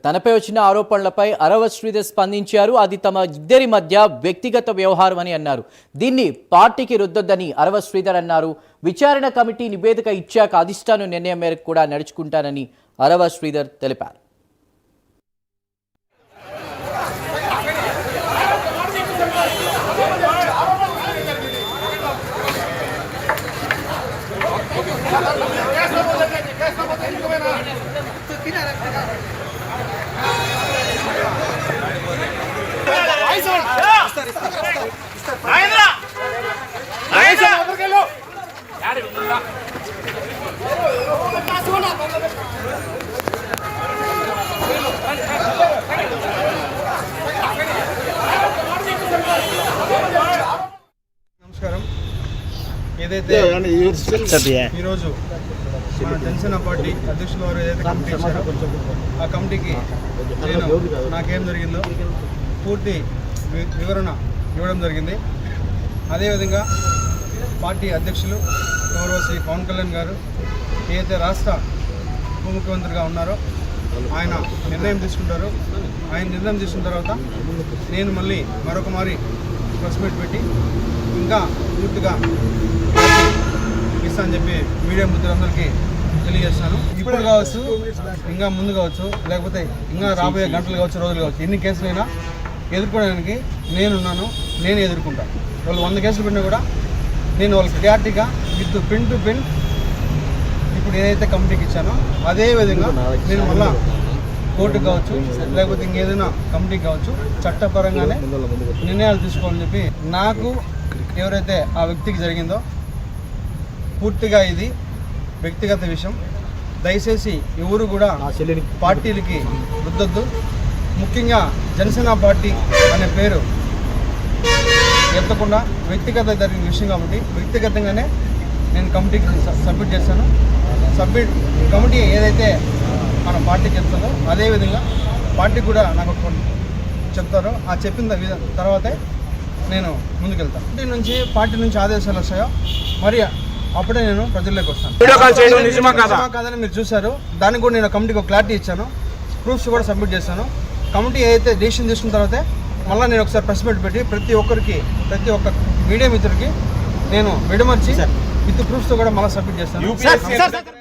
తనపై వచ్చిన ఆరోపణలపై అరవ శ్రీధర్ స్పందించారు. అది తమ ఇద్దరి మధ్య వ్యక్తిగత వ్యవహారం అని అన్నారు. దీన్ని పార్టీకి రుద్దొద్దని అరవ శ్రీధర్ అన్నారు. విచారణ కమిటీ నివేదిక ఇచ్చాక అధిష్టానం నిర్ణయం మేరకు కూడా నడుచుకుంటానని అరవ శ్రీధర్ తెలిపారు. నమస్కారం. ఏదైతే ఈరోజు మన జనసేన పార్టీ అధ్యక్షుల వారు ఏదైతే కమిటీ ఇచ్చారో ఆ కమిటీకి నాకేం జరిగిందో పూర్తి వివరణ ఇవ్వడం జరిగింది. అదేవిధంగా పార్టీ అధ్యక్షులు గౌరవ శ్రీ పవన్ కళ్యాణ్ గారు ఏదైతే రాష్ట్ర ఉప ముఖ్యమంత్రిగా ఉన్నారో ఆయన నిర్ణయం తీసుకుంటారో ఆయన నిర్ణయం తీసుకున్న తర్వాత నేను మళ్ళీ మరొక మారి ప్రెస్ మీట్ పెట్టి ఇంకా పూర్తిగా ఇస్తా అని చెప్పి మీడియా మిత్రులందరికీ తెలియజేస్తాను. ఇప్పుడు కావచ్చు, ఇంకా ముందు కావచ్చు, లేకపోతే ఇంకా రాబోయే గంటలు కావచ్చు, రోజులు కావచ్చు, ఎన్ని కేసులైనా ఎదుర్కోవడానికి నేనున్నాను. నేను ఎదుర్కొంటాను. వాళ్ళు 100 కేసులు పెట్టినా కూడా నేను వాళ్ళకి క్లారిటీగా విత్ పిన్ టు పిన్ ఇప్పుడు ఏదైతే కమిటీకి ఇచ్చానో అదే విధంగా నేను మళ్ళా కోర్టుకు కావచ్చు, లేకపోతే ఇంకేదైనా కమిటీకి కావచ్చు, చట్టపరంగానే నిర్ణయాలు తీసుకోవాలని చెప్పి నాకు ఎవరైతే ఆ వ్యక్తికి జరిగిందో పూర్తిగా ఇది వ్యక్తిగత విషయం. దయచేసి ఎవరు కూడా పార్టీలకి రుద్దొద్దు. ముఖ్యంగా జనసేన పార్టీ అనే పేరు ఎత్తకుండా వ్యక్తిగత జరిగిన విషయం కాబట్టి వ్యక్తిగతంగానే నేను కమిటీకి సబ్మిట్ చేశాను. కమిటీ ఏదైతే మన పార్టీకి చెప్తుందో అదేవిధంగా పార్టీ కూడా నాకు చెప్తారో ఆ చెప్పిన తర్వాతే నేను ముందుకెళ్తాను. పార్టీ నుంచి ఆదేశాలు వస్తాయో మరి అప్పుడే నేను ప్రజల్లోకి వస్తాను. నిజమా కాదని మీరు చూశారు. దానికి కూడా నేను కమిటీకి ఒక క్లారిటీ ఇచ్చాను. ప్రూఫ్స్ కూడా సబ్మిట్ చేశాను. కమిటీ ఏదైతే డెసిషన్ తీసుకున్న తర్వాతే మళ్ళీ నేను ఒకసారి ప్రెస్ మీట్ పెట్టి ప్రతి ఒక్క మీడియా మిత్రుడికి నేను విడమర్చి విత్ ప్రూఫ్స్తో కూడా మళ్ళీ సబ్మిట్ చేస్తాను.